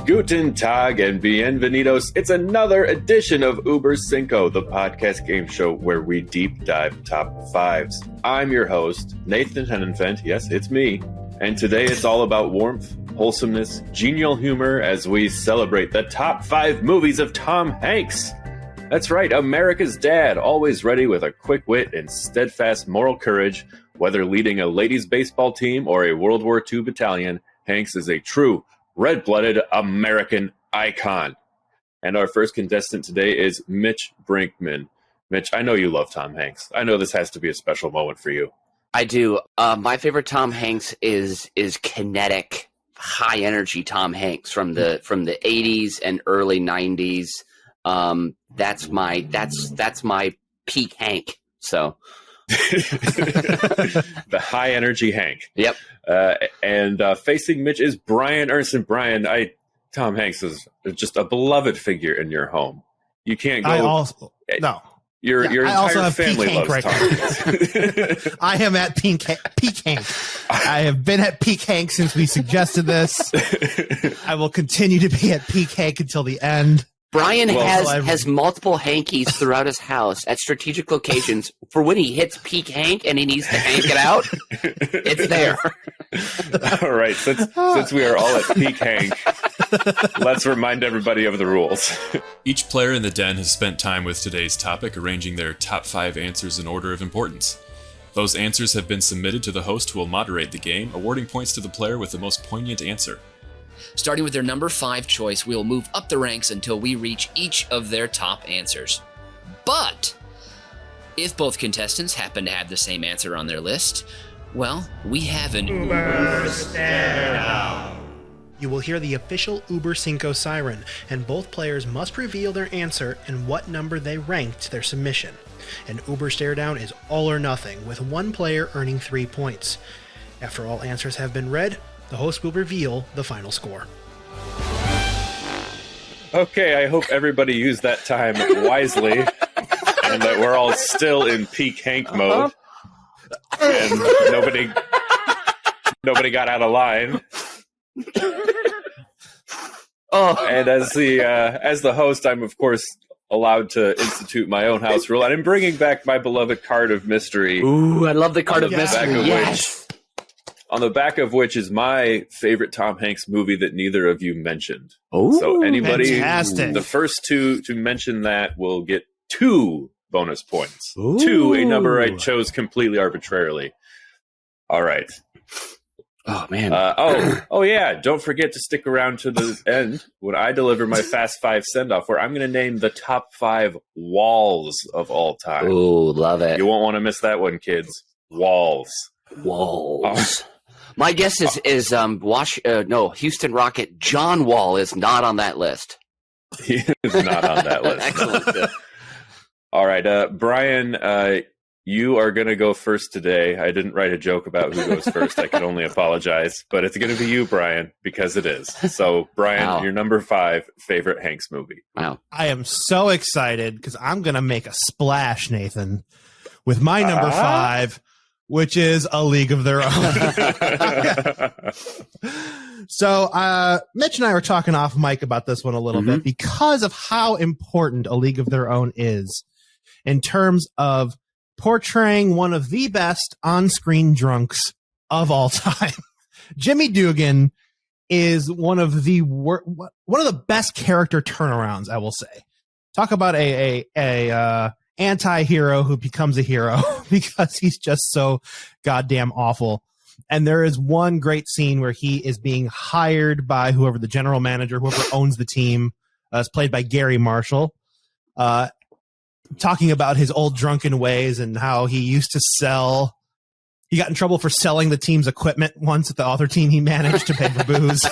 Guten Tag and bienvenidos. It's another edition of Über Cinco, the podcast game show where we deep dive top fives. I'm your host, Nathan Henenfent. Yes, it's me. And today it's all about warmth, wholesomeness, genial humor as we celebrate the top 5 movies of Tom Hanks. That's right, America's dad, always ready with a quick wit and steadfast moral courage. Whether leading a ladies' baseball team or a World War II battalion, Hanks is a true red-blooded American icon. And our first contestant today is Mitch Brinkman. Mitch, I know you love Tom Hanks. I know this has to be a special moment for you. I do. My favorite Tom Hanks is kinetic, high-energy Tom Hanks from the 80s and early 90s. That's my peak Hank. So the high energy Hank. Yep. And facing Mitch is Brian Ernst. And Brian, Tom Hanks is just a beloved figure in your home. You can't go. Your entire family loves Tom Hanks. I am at peak Hank. I have been at peak Hank since we suggested this. I will continue to be at peak Hank until the end. Brian has multiple hankies throughout his house at strategic locations for when he hits peak Hank and he needs to hank it out. It's there. All right. Since we are all at peak Hank, let's remind everybody of the rules. Each player in the den has spent time with today's topic, arranging their top 5 answers in order of importance. Those answers have been submitted to the host, who will moderate the game, awarding points to the player with the most poignant answer. Starting with their number 5 choice, we will move up the ranks until we reach each of their top answers. But if both contestants happen to have the same answer on their list, well, we have an Uber stare-down. You will hear the official Uber Cinco siren, and both players must reveal their answer and what number they ranked their submission. An Uber stare-down is all or nothing, with one player earning 3 points. After all answers have been read, the host will reveal the final score. Okay, I hope everybody used that time wisely and that we're all still in peak Hank mode and nobody got out of line. And as the host, I'm of course allowed to institute my own house rule, and I'm bringing back my beloved card of mystery. Ooh, I love the card of mystery. On the back of which is my favorite Tom Hanks movie that neither of you mentioned. Oh, so anybody, fantastic. The first two to mention that will get 2 bonus points. Ooh. 2, a number I chose completely arbitrarily. All right. Oh, man. Oh yeah, don't forget to stick around to the end when I deliver my Fast 5 send-off, where I'm going to name the top 5 walls of all time. Ooh, love it. You won't want to miss that one, kids. Walls. My guess is Houston Rocket John Wall is not on that list. He is not on that list. Excellent. All right, Brian, you are going to go first today. I didn't write a joke about who goes first. I can only apologize, but it's going to be you, Brian, because it is. So, Brian, Your number 5 favorite Hanks movie. Wow. I am so excited because I'm going to make a splash, Nathan, with my number 5. Which is A League of Their Own. So Mitch and I were talking off mic about this one a little bit because of how important A League of Their Own is in terms of portraying one of the best on-screen drunks of all time. Jimmy Dugan is one of the best character turnarounds, I will say. Talk about a anti-hero who becomes a hero because he's just so goddamn awful. And there is one great scene where he is being hired by whoever the general manager, whoever owns the team, is played by Gary Marshall, talking about his old drunken ways and how he used to sell. He got in trouble for selling the team's equipment once at the other team he managed to pay for booze.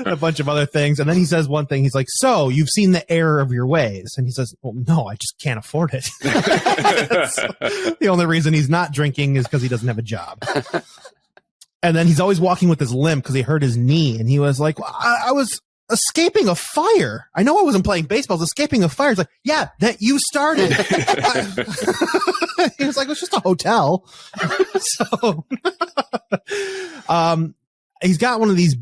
A bunch of other things. And then he says one thing. He's like, so you've seen the error of your ways. And he says, well, no, I just can't afford it. So, the only reason he's not drinking is because he doesn't have a job. And then he's always walking with his limp because he hurt his knee. And he was like, well, I was escaping a fire. I know I wasn't playing baseball. I was escaping a fire. It's like, yeah, that you started. He was like, it's just a hotel. So, he's got one of these,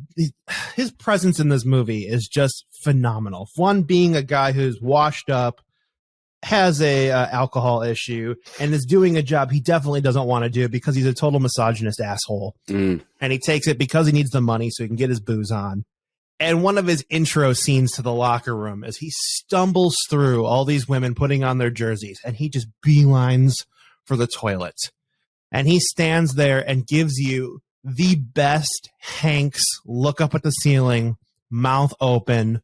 his presence in this movie is just phenomenal. One being a guy who's washed up, has a alcohol issue, and is doing a job he definitely doesn't want to do because he's a total misogynist asshole. And he takes it because he needs the money so he can get his booze on. And one of his intro scenes to the locker room is he stumbles through all these women putting on their jerseys, and he just beelines for the toilet. And he stands there and gives you the best Hanx look up at the ceiling, mouth open,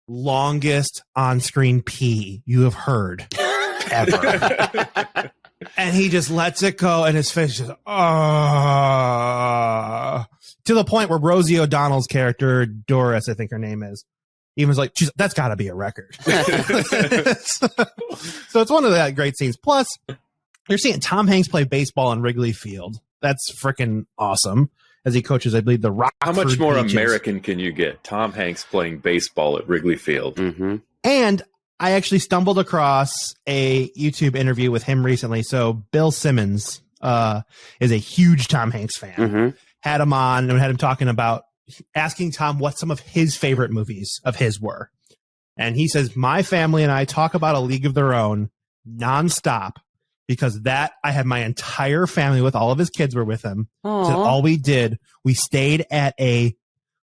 longest on-screen pee you have heard ever. And he just lets it go, and his face just, to the point where Rosie O'Donnell's character, Doris, I think her name is, even was like, that's got to be a record. So it's one of the great scenes. Plus, you're seeing Tom Hanks play baseball in Wrigley Field. That's freaking awesome. As he coaches, I believe, the Rockford How much more Peaches. American can you get? Tom Hanks playing baseball at Wrigley Field. Mm-hmm. And I actually stumbled across a YouTube interview with him recently. So Bill Simmons is a huge Tom Hanks fan. Mm-hmm. Had him on and had him talking about asking Tom what some of his favorite movies of his were. And he says, my family and I talk about A League of Their Own nonstop because that I had my entire family with, all of his kids were with him. So all we did, we stayed at a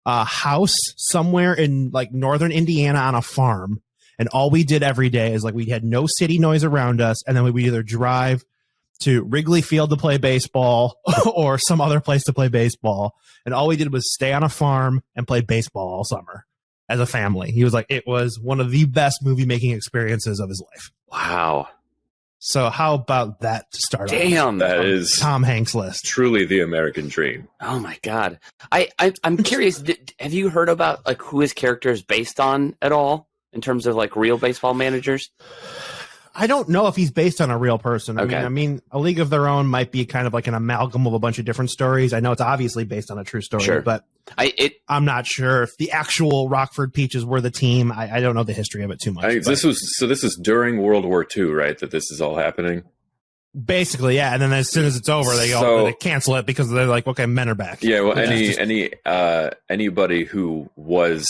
house somewhere in like northern Indiana on a farm. And all we did every day is like we had no city noise around us. And then we would either drive to Wrigley Field to play baseball or some other place to play baseball. And all we did was stay on a farm and play baseball all summer as a family. He was like, it was one of the best movie making experiences of his life. Wow. So how about that to start off? Damn. That is Tom Hanks list. truly the American dream. Oh my God. I'm curious. Have you heard about like who his character is based on at all in terms of like real baseball managers? I don't know if he's based on a real person. Okay. I mean, A League of Their Own might be kind of like an amalgam of a bunch of different stories. I know it's obviously based on a true story, Sure. but I'm not sure if the actual Rockford Peaches were the team. I don't know the history of it too much. This is during World War II, right? That this is all happening. Basically, yeah. And then as soon as it's over, they cancel it because they're like, okay, men are back. Yeah. Well, anybody who was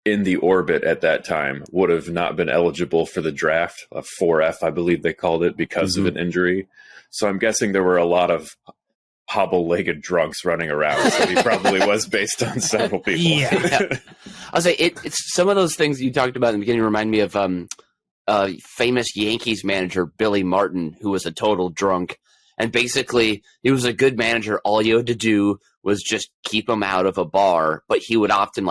in the orbit at that time would have not been eligible for the draft, a 4F, I believe they called it, because of an injury. So I'm guessing there were a lot of hobble-legged drunks running around. So he probably was based on several people. Yeah. I'll say it's some of those things you talked about in the beginning remind me of famous Yankees manager Billy Martin, who was a total drunk. And basically, he was a good manager. All you had to do was just keep him out of a bar. But he would often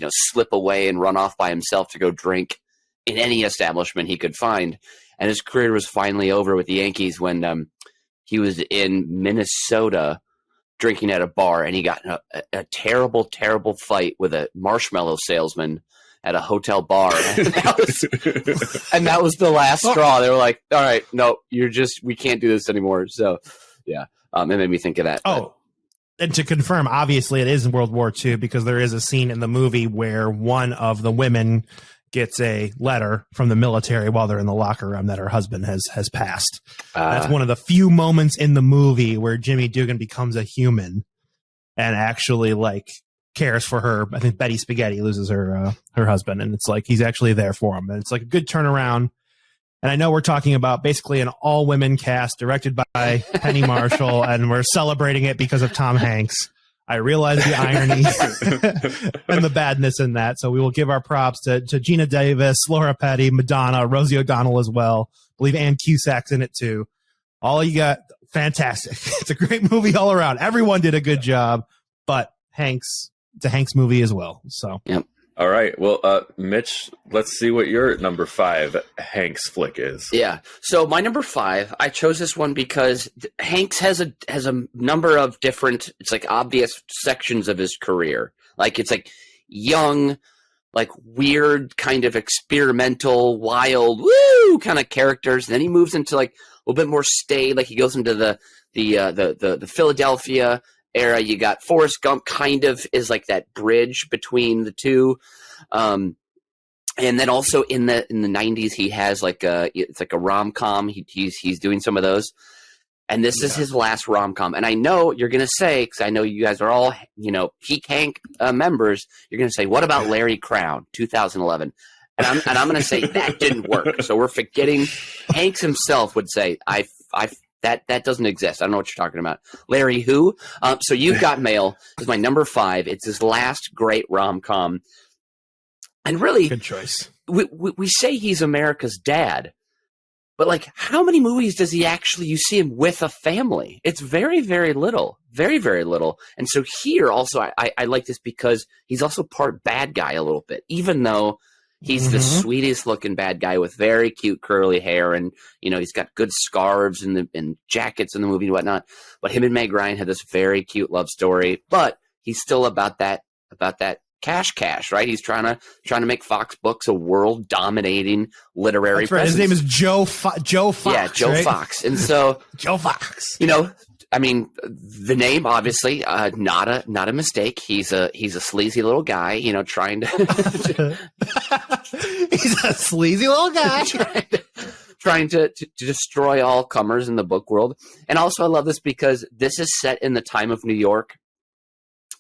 slip away and run off by himself to go drink in any establishment he could find. And his career was finally over with the Yankees when he was in Minnesota drinking at a bar, and he got in a terrible, terrible fight with a marshmallow salesman at a hotel bar. And that was the last straw. They were like, all right, no, we can't do this anymore. So, yeah, it made me think of that. And to confirm, obviously it is in World War II because there is a scene in the movie where one of the women gets a letter from the military while they're in the locker room that her husband has passed. That's one of the few moments in the movie where Jimmy Dugan becomes a human and actually cares for her. I think Betty Spaghetti loses her husband, and it's like he's actually there for him. And it's like a good turnaround. And I know we're talking about basically an all-women cast directed by Penny Marshall, and we're celebrating it because of Tom Hanks. I realize the irony and the badness in that. So we will give our props to Gina Davis, Laura Petty, Madonna, Rosie O'Donnell as well. I believe Ann Cusack's in it too. All you got, fantastic. It's a great movie all around. Everyone did a good job, but it's a Hanks movie as well. So, yep. All right. Well, Mitch, let's see what your number 5 Hanks flick is. Yeah. So my number 5, I chose this one because Hanks has a number of different, it's like obvious sections of his career. Like it's like young, like weird, kind of experimental, wild, woo kind of characters. And then he moves into like a little bit more staid. Like he goes into the Philadelphia era. You got Forrest Gump kind of is like that bridge between the two. And then also in the 90s, he has it's like a rom-com. He's doing some of those. And this is his last rom-com. And I know you're going to say, because I know you guys are all, Peak Hank members, you're going to say, what about Larry Crown, 2011? And I'm going to say that didn't work. So we're forgetting. Hanks himself would say, that doesn't exist. I don't know what you're talking about. Larry who? So You've Got Mail is my number 5. It's his last great rom-com. And really, good choice. We say he's America's dad. But, like, how many movies does he actually, you see him with a family? It's very, very little. Very, very little. And so here also, I like this because he's also part bad guy a little bit, even though he's the sweetest looking bad guy with very cute curly hair. And, he's got good scarves and jackets in the movie and whatnot. But him and Meg Ryan had this very cute love story. But he's still about that cash, right? He's trying to make Fox Books a world-dominating literary presence. His name is Joe Fox. Yeah, Joe right? Fox. And so Joe Fox. I mean, the name obviously not a mistake. He's a sleazy little guy, trying to. He's a sleazy little guy trying to destroy all comers in the book world. And also, I love this because this is set in the time of New York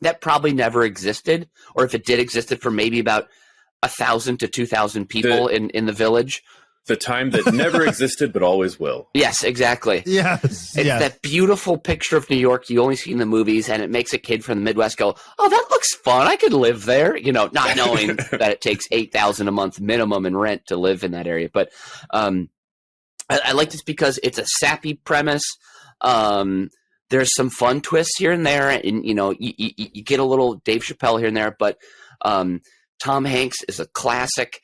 that probably never existed, or if it did existed for maybe about 1,000 to 2,000 people in the village. The time that never existed but always will. Yes, exactly. Yes. It's that beautiful picture of New York you only see in the movies, and it makes a kid from the Midwest go, oh, that looks fun. I could live there, not knowing that it takes $8,000 a month minimum in rent to live in that area. But I like this because it's a sappy premise. There's some fun twists here and there, and you get a little Dave Chappelle here and there. But Tom Hanks is a classic.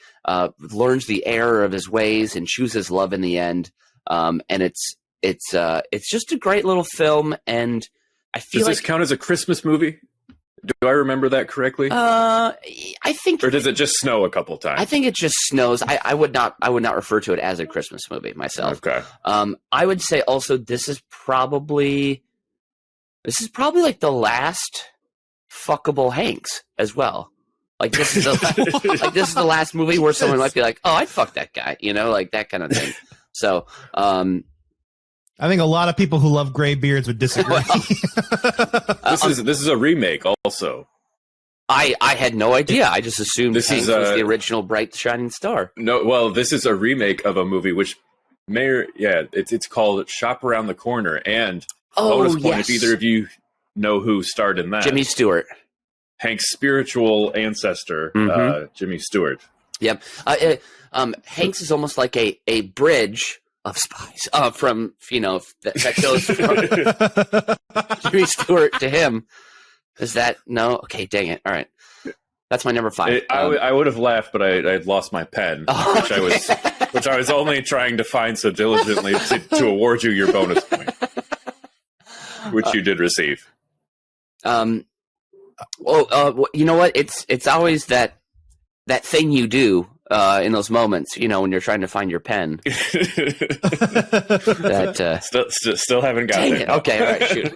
Learns the error of his ways and chooses love in the end. And it's just a great little film. And I feel does this count as a Christmas movie? Do I remember that correctly? I think. Or does it just snow a couple times? I think it just snows. I would not refer to it as a Christmas movie myself. Okay. I would say also this is probably like the last fuckable Hanks as well. Like this is the last movie where someone might be like, oh, I'd fuck that guy, like that kind of thing. So, I think a lot of people who love gray beards would disagree. This is a remake also. I had no idea. I just assumed Hanks was the original Bright Shining Star. No, well, this is a remake of a movie which it's called Shop Around the Corner. And bonus point, if either of you know who starred in that. Jimmy Stewart. Hank's spiritual ancestor, Jimmy Stewart. Yep. Hanks is almost like a bridge of spies from, that goes from Jimmy Stewart to him. Is that, no? Okay, dang it. All right. That's my number 5. I would have laughed, but I lost my pen, which I was only trying to find so diligently to award you your bonus point, which you did receive. Well, you know what? It's always that thing you do in those moments, when you're trying to find your pen. Still haven't got it. Okay, all right, shoot.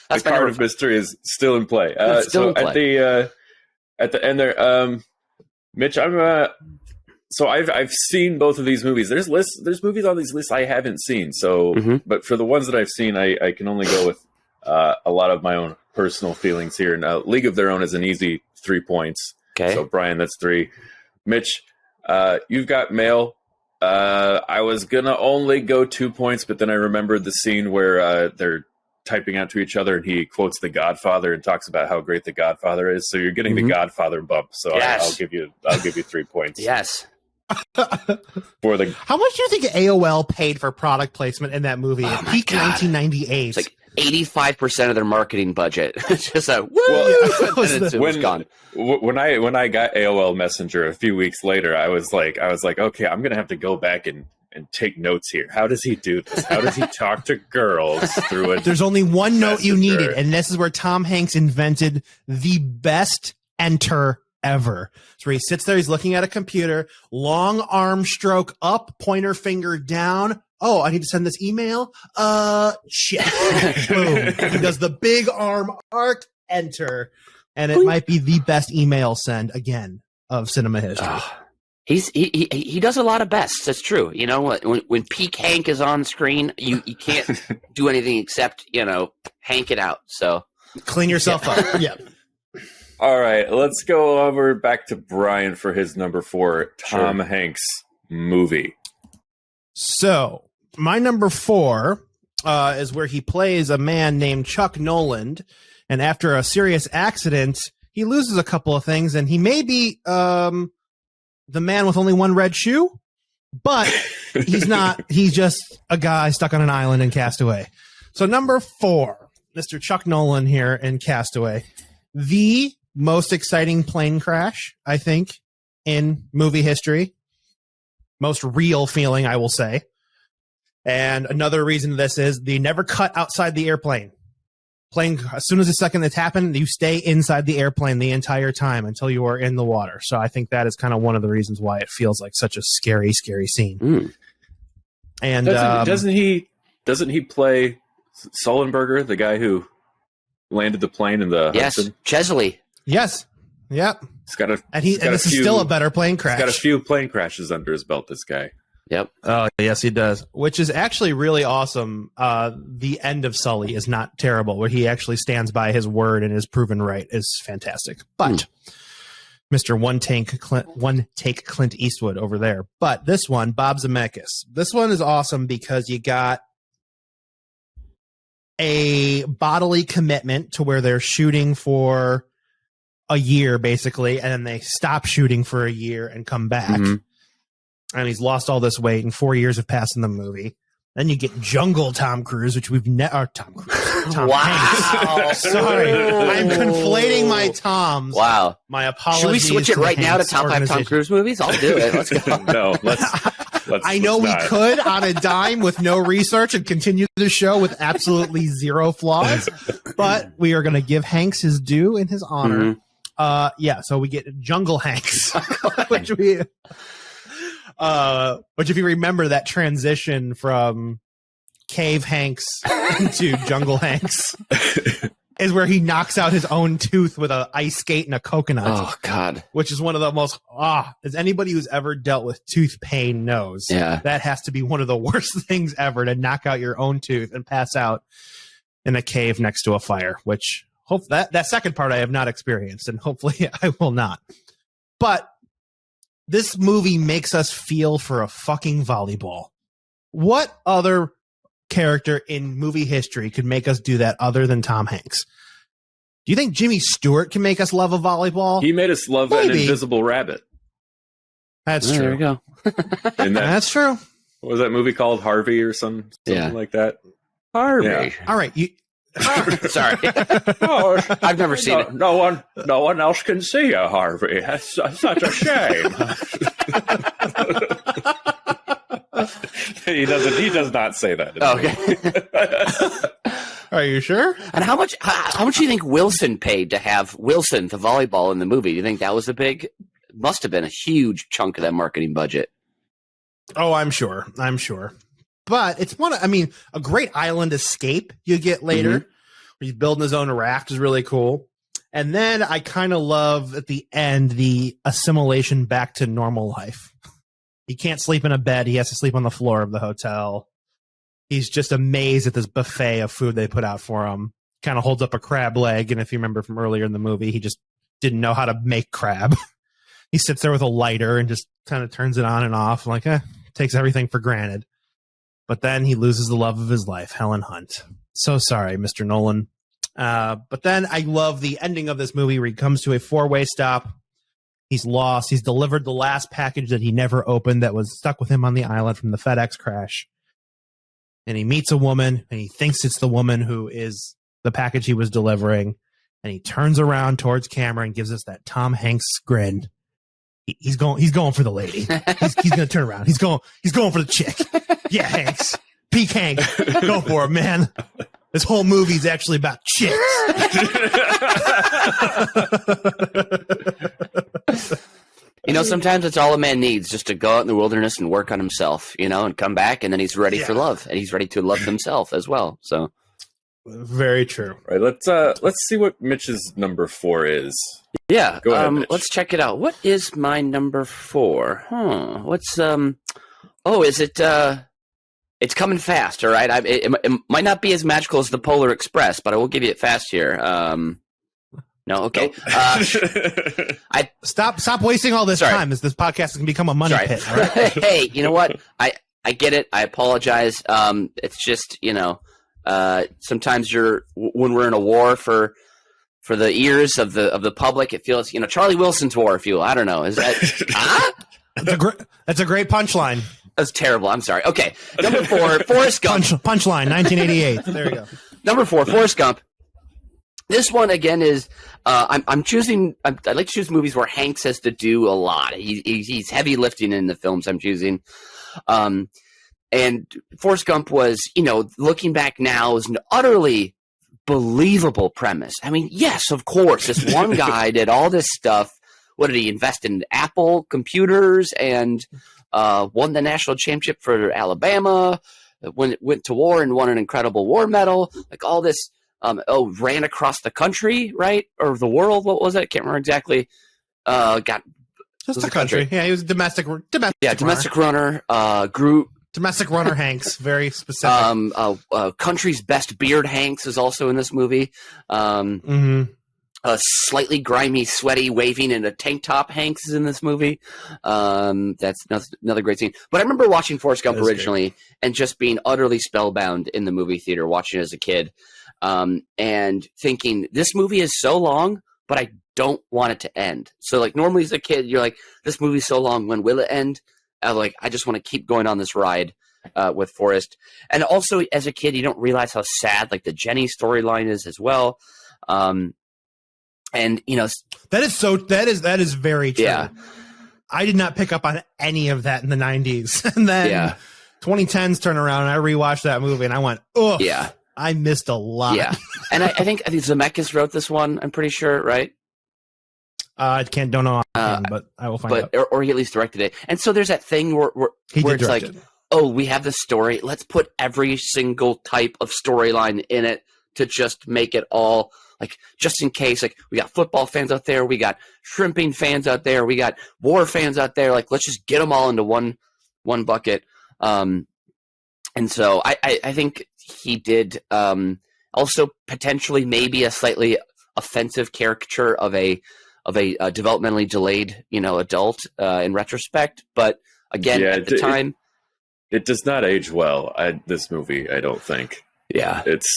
The card of mystery is still in play. At the end there, Mitch, I've seen both of these movies. There's movies on these lists I haven't seen. So, but for the ones that I've seen, I can only go with a lot of my own personal feelings here. Now, League of Their Own is an easy 3 points. Okay. So, Brian, that's 3. Mitch, You've Got Mail. I was going to only go 2 points, but then I remembered the scene where they're typing out to each other and he quotes The Godfather and talks about how great The Godfather is. So you're getting the Godfather bump. So yes. I'll give you 3 points. Yes. How much do you think AOL paid for product placement in that movie? It peaked 1998. It's like 85% of their marketing budget. It's just a it was gone. When I got AOL Messenger a few weeks later, I was like, okay, I'm gonna have to go back and take notes here. How does he do this? How does he talk to girls through it? There's only one note you needed, and this is where Tom Hanks invented the best enter ever. So he sits there, he's looking at a computer, long arm stroke up, pointer finger down. Oh, I need to send this email. Shit. Boom. He does the big arm arc, enter, and it might be the best email send again of cinema history. He does a lot of bests. That's true. You know, when peak Hank is on screen, you can't do anything except, Hank it out. So Clean yourself up. Yeah. All right, let's go over back to Brian for his number 4 Tom Hanks movie. So my number 4 is where he plays a man named Chuck Noland, and after a serious accident, he loses a couple of things, and he may be the man with only one red shoe, but he's not. He's just a guy stuck on an island in Castaway. So number 4, Mr. Chuck Noland here in Castaway, the most exciting plane crash, I think, in movie history. Most real feeling, I will say. And another reason this is they never cut outside the airplane. Plane, as soon as the second that's happened, you stay inside the airplane the entire time until you are in the water. So I think that is kind of one of the reasons why it feels like such a scary, scary scene. Mm. And doesn't he play Sullenberger, the guy who landed the plane in the Hudson? Chesley. Yes. Yep. This is still a better plane crash. He's got a few plane crashes under his belt, this guy. Yep. Oh, yes, he does. Which is actually really awesome. The end of Sully is not terrible, where he actually stands by his word and is proven right is fantastic. But Mr. One Take Clint Eastwood over there. But this one, Bob Zemeckis. This one is awesome because you got a bodily commitment to where they're shooting for a year, basically, and then they stop shooting for a year and come back. Mm-hmm. And he's lost all this weight, and 4 years have passed in the movie. Then you get Jungle Tom Cruise, which we've never... Tom Cruise. Tom Hanks. Sorry. I'm conflating my Toms. Wow. My apologies. Should we switch it right now to top 5 Tom Cruise movies? I'll do it. Let's go. No, let's I know we could on a dime with no research and continue the show with absolutely zero flaws, but we are going to give Hanks his due in his honor. Mm-hmm. So we get Jungle Hanks, which if you remember that transition from Cave Hanks into Jungle Hanks is where he knocks out his own tooth with an ice skate and a coconut. Oh, God. Which is one of the most, as anybody who's ever dealt with tooth pain knows, that has to be one of the worst things ever, to knock out your own tooth and pass out in a cave next to a fire, which that second part I have not experienced, and hopefully I will not. But this movie makes us feel for a fucking volleyball. What other character in movie history could make us do that other than Tom Hanks? Do you think Jimmy Stewart can make us love a volleyball? He made us love an invisible rabbit. That's true. There we go. That's true. What was that movie called? Harvey or something like that? Harvey. Yeah. All right. Sorry. I've never seen it. No one else can see you, Harvey. That's such a shame. He does not say that. Okay. Are you sure? And how much do you think Wilson paid to have Wilson, the volleyball, in the movie? Do you think that was must have been a huge chunk of that marketing budget? Oh, I'm sure. But it's a great island escape you get later. Mm-hmm. He's building his own raft is really cool. And then I kind of love at the end the assimilation back to normal life. He can't sleep in a bed. He has to sleep on the floor of the hotel. He's just amazed at this buffet of food they put out for him. Kind of holds up a crab leg. And if you remember from earlier in the movie, he just didn't know how to make crab. He sits there with a lighter and just kind of turns it on and off. Like, takes everything for granted. But then he loses the love of his life, Helen Hunt. So sorry, Mr. Nolan. But then I love the ending of this movie where he comes to a 4-way stop. He's lost. He's delivered the last package that he never opened that was stuck with him on the island from the FedEx crash. And he meets a woman, and he thinks it's the woman who is the package he was delivering. And he turns around towards camera and gives us that Tom Hanks grin. He's going for the lady. He's going to turn around. He's going for the chick. Yeah, Hanks. Peak Hank. Go for it, man. This whole movie's actually about chicks. Sometimes it's all a man needs, just to go out in the wilderness and work on himself, and come back, and then he's ready for love, and he's ready to love himself as well. So, Very true. Right, let's see what Mitch's number 4 is. Yeah. Go ahead, Mitch. Let's check it out. What is my number 4? What's oh, is it it's coming fast, all right? It might not be as magical as the Polar Express, but I will give you it fast here. No, okay. Stop wasting all this time. This podcast can become a money pit. All right? Hey, you know what? I get it. I apologize. It's just, sometimes when we're in a war for the ears of the public, it feels, Charlie Wilson's war, if you will. I don't know. Is that That's a great punchline. That's terrible. I'm sorry. Okay. Number 4, Forrest Gump. Punchline, 1988. There you go. Number 4, Forrest Gump. This one again is I'm choosing. I like to choose movies where Hanx has to do a lot. He's heavy lifting in the films I'm choosing. And Forrest Gump was, looking back now, is an utterly believable premise. I mean, yes, of course, this one guy did all this stuff. What did he invest in? Apple computers and won the national championship for Alabama. Went to war and won an incredible war medal. Like all this. Ran across the country, right? Or the world. What was it? I can't remember exactly. Just the country. Yeah, he was domestic runner. Grew. Domestic runner Hanx, very specific. Country's best beard Hanx is also in this movie. A slightly grimy, sweaty, waving in a tank top Hanx is in this movie. That's another great scene. But I remember watching Forrest Gump originally and just being utterly spellbound in the movie theater, watching it as a kid. And thinking, this movie is so long, but I don't want it to end. So, like, normally as a kid, you're like, this movie's so long, when will it end? I just want to keep going on this ride with Forrest. And also, as a kid, you don't realize how sad, like, the Jenny storyline is as well. And, that is very true. Yeah. I did not pick up on any of that in the 90s. And then 2010s turn around, and I rewatched that movie, and I went, oh, yeah. I missed a lot. Yeah, and I think Zemeckis wrote this one. I'm pretty sure, right? I don't know, but I will find out. Or he at least directed it. And so there's that thing where it's like, oh, we have this story. Let's put every single type of storyline in it to just make it all, like, just in case. Like, we got football fans out there, we got shrimping fans out there, we got war fans out there. Like, let's just get them all into one bucket. And so I think he did also potentially maybe a slightly offensive caricature of a developmentally delayed, adult in retrospect. But again, at the time, it does not age well. This movie, I don't think. Yeah, it's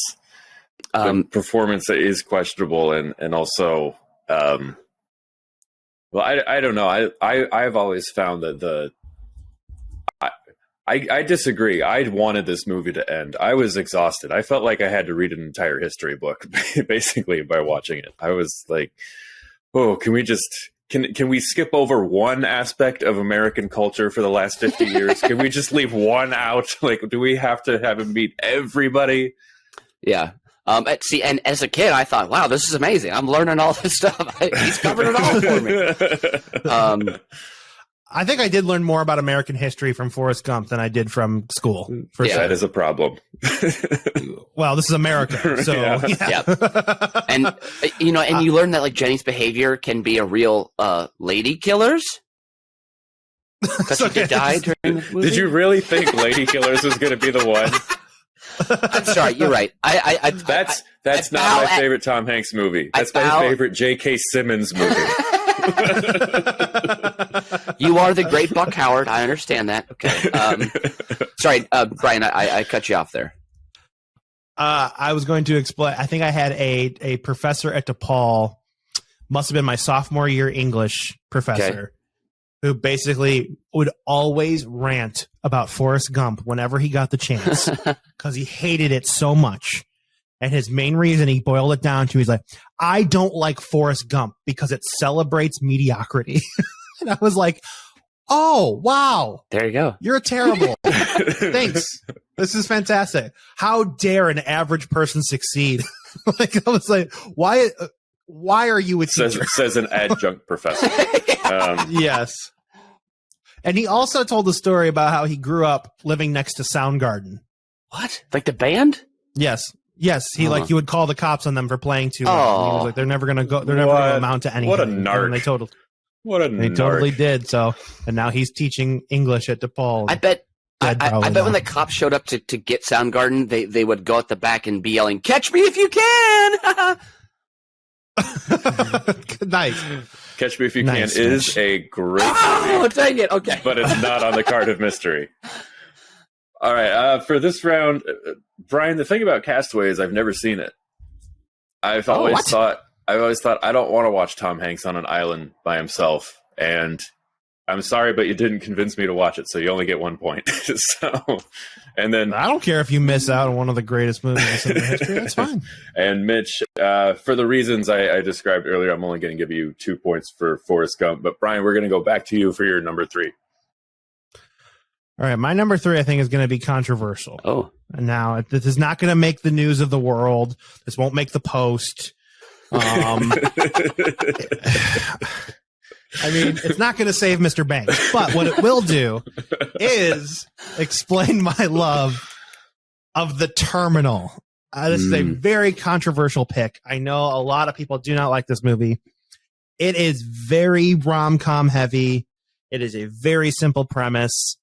the performance is questionable, and also, well, I don't know. I've always found that I disagree. I wanted this movie to end. I was exhausted. I felt like I had to read an entire history book, basically, by watching it. I was like, oh, can we skip over one aspect of American culture for the last 50 years? Can we just leave one out? Like, do we have to have him meet everybody? Yeah. See, and as a kid, I thought, wow, this is amazing. I'm learning all this stuff. He's covered it all for me. I think I did learn more about American history from Forrest Gump than I did from school. For sure. That is a problem. Well, this is America, so yeah. And you learn that, like, Jenny's behavior can be a real lady killers. Because she did die during the movie. Did you really think Lady Killers was going to be the one? I'm sorry, you're right. That's not my favorite Tom Hanks movie. That's my favorite J.K. Simmons movie. You are the great Buck Howard. I understand that. Okay. Sorry, Brian, I cut you off there. I was going to explain. I think I had a professor at DePaul, must have been my sophomore year English professor, who basically would always rant about Forrest Gump whenever he got the chance because he hated it so much. And his main reason, he boiled it down to, he's like, I don't like Forrest Gump because it celebrates mediocrity. And I was like, oh, wow. There you go. You're terrible. Thanks. This is fantastic. How dare an average person succeed? Like, I was like, why are you a teacher? Says an adjunct professor. Yes. And he also told the story about how he grew up living next to Soundgarden. What? Like the band? Yes. Yes, he would call the cops on them for playing too well. And he was like, they're never gonna amount to anything. What a narc. And they totally narc. did. So, and now he's teaching English at DePaul. I bet when the cops showed up to get Soundgarden, they would go at the back and be yelling, "Catch me if you can!" Nice. Catch Me If You Can is a great movie. Oh, dang it. Okay. But it's not on the card of mystery. All right. For this round, Brian, the thing about Castaway is I've never seen it. I've always thought I don't want to watch Tom Hanks on an island by himself. And I'm sorry, but you didn't convince me to watch it, so you only get 1 point. And then I don't care if you miss out on one of the greatest movies in history. That's fine. And Mitch, for the reasons I described earlier, I'm only going to give you 2 points for Forrest Gump. But Brian, we're going to go back to you for your number 3. All right, my number 3, I think, is going to be controversial. Oh. Now, this is not going to make the news of the world. This won't make the Post. I mean, it's not going to save Mr. Banks, but what it will do is explain my love of The Terminal. This is a very controversial pick. I know a lot of people do not like this movie. It is very rom-com heavy. It is a very simple premise,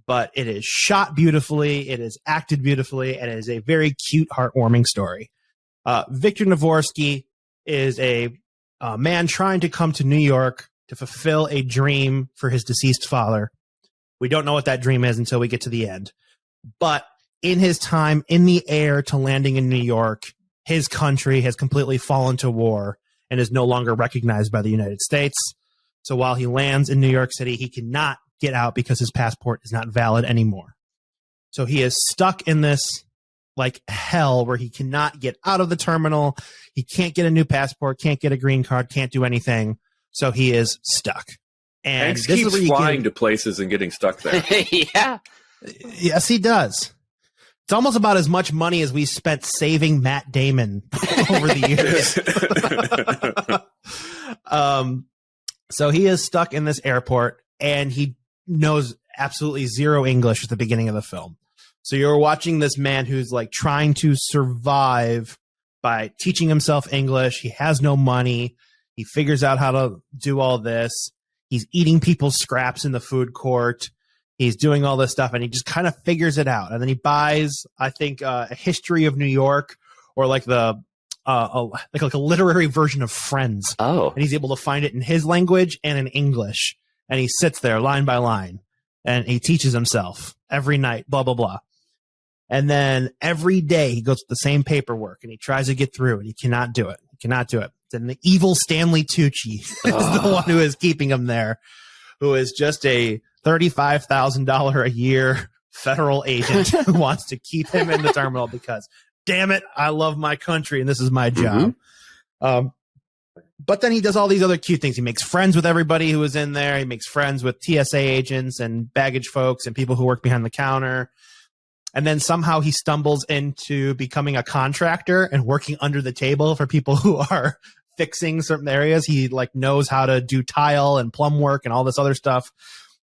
but it is shot beautifully. It is acted beautifully, and it is a very cute, heartwarming story. Victor Navorsky is a man trying to come to New York to fulfill a dream for his deceased father. We don't know what that dream is until we get to the end. But in his time in the air to landing in New York, his country has completely fallen to war and is no longer recognized by the United States. So while he lands in New York City, he cannot get out because his passport is not valid anymore. So he is stuck in this like hell where he cannot get out of the terminal. He can't get a new passport, can't get a green card, can't do anything. So he is stuck. And Hanks this keeps is where flying to places and getting stuck there. Yeah. Yes, he does. It's almost about as much money as we spent saving Matt Damon over the years. So he is stuck in this airport, and he knows absolutely zero English at the beginning of the film. So you're watching this man who's like trying to survive by teaching himself English. He has no money. He figures out how to do all this. He's eating people's scraps in the food court. He's doing all this stuff, and he just kind of figures it out. And then he buys, I think, a history of New York, or like a literary version of Friends. Oh. And he's able to find it in his language and in English. And he sits there line by line, and he teaches himself every night, blah, blah, blah. And then every day he goes with the same paperwork, and he tries to get through, and he cannot do it. He cannot do it. And the evil Stanley Tucci is the one who is keeping him there, who is just a $35,000 a year federal agent who wants to keep him in the terminal because, damn it, I love my country and this is my job. But then he does all these other cute things. He makes friends with everybody who is in there. He makes friends with TSA agents and baggage folks and people who work behind the counter. And then somehow he stumbles into becoming a contractor and working under the table for people who are fixing certain areas. He like knows how to do tile and plumb work and all this other stuff.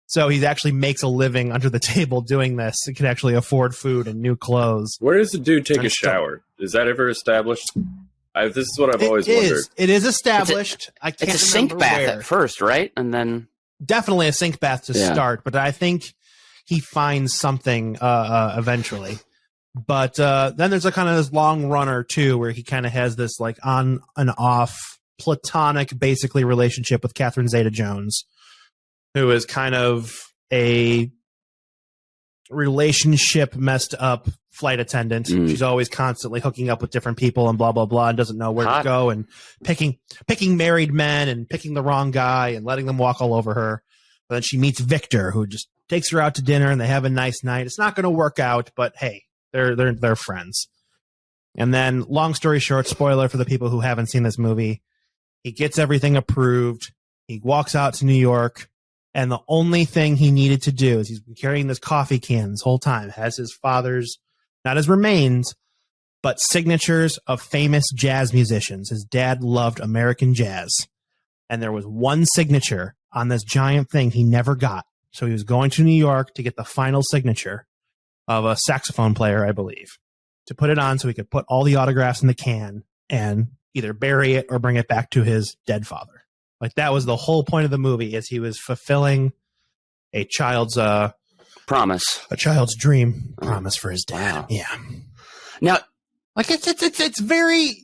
So he actually makes a living under the table doing this. He can actually afford food and new clothes. Where does the dude take a shower? Is that ever established? This is what I've always wondered. It is established. It's a sink bath where. at first, right? And then Definitely a sink bath to start, but I think he finds something eventually. But then there's a kind of this long runner too, where he kind of has this like on and off platonic, basically relationship with Catherine Zeta-Jones, who is kind of a relationship messed up flight attendant. She's always constantly hooking up with different people and blah, blah, blah, and doesn't know where to go, and picking married men and picking the wrong guy and letting them walk all over her. But then she meets Victor, who just takes her out to dinner and they have a nice night. It's not going to work out, but hey, they're friends. And then, long story short, spoiler for the people who haven't seen this movie, he gets everything approved. He walks out to New York, and the only thing he needed to do is he's been carrying this coffee can this whole time, has his father's, not his remains, but signatures of famous jazz musicians. His dad loved American jazz, and there was one signature on this giant thing he never got. So he was going to New York to get the final signature of a saxophone player, I believe. to put it on so he could put all the autographs in the can and either bury it or bring it back to his dead father. Like, that was the whole point of the movie, is he was fulfilling a child's promise, a child's dream promise for his dad. Wow. Yeah. Now, Like, it's very,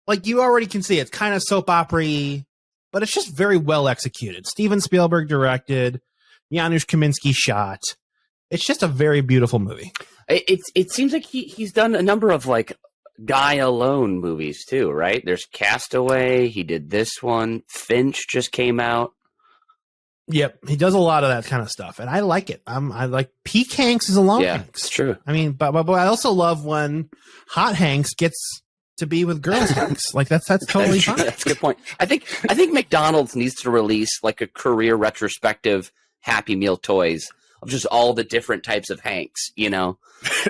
like, you already can see it's kind of soap opera-y, but it's just very well executed. Steven Spielberg directed, Janusz Kaminski shot. It's just a very beautiful movie. it seems like he's done a number of like guy alone movies too, right? There's Castaway. He did this one. Finch just came out. Yep, he does a lot of that kind of stuff, and I like it. I like peak Hanks is a long Yeah, Hanks. it's true. I mean, but I also love when hot Hanks gets to be with girls Hanks. Like, that's totally fine. That's a good point. I think McDonald's needs to release like a career retrospective Happy Meal toys of just all the different types of Hanks, you know,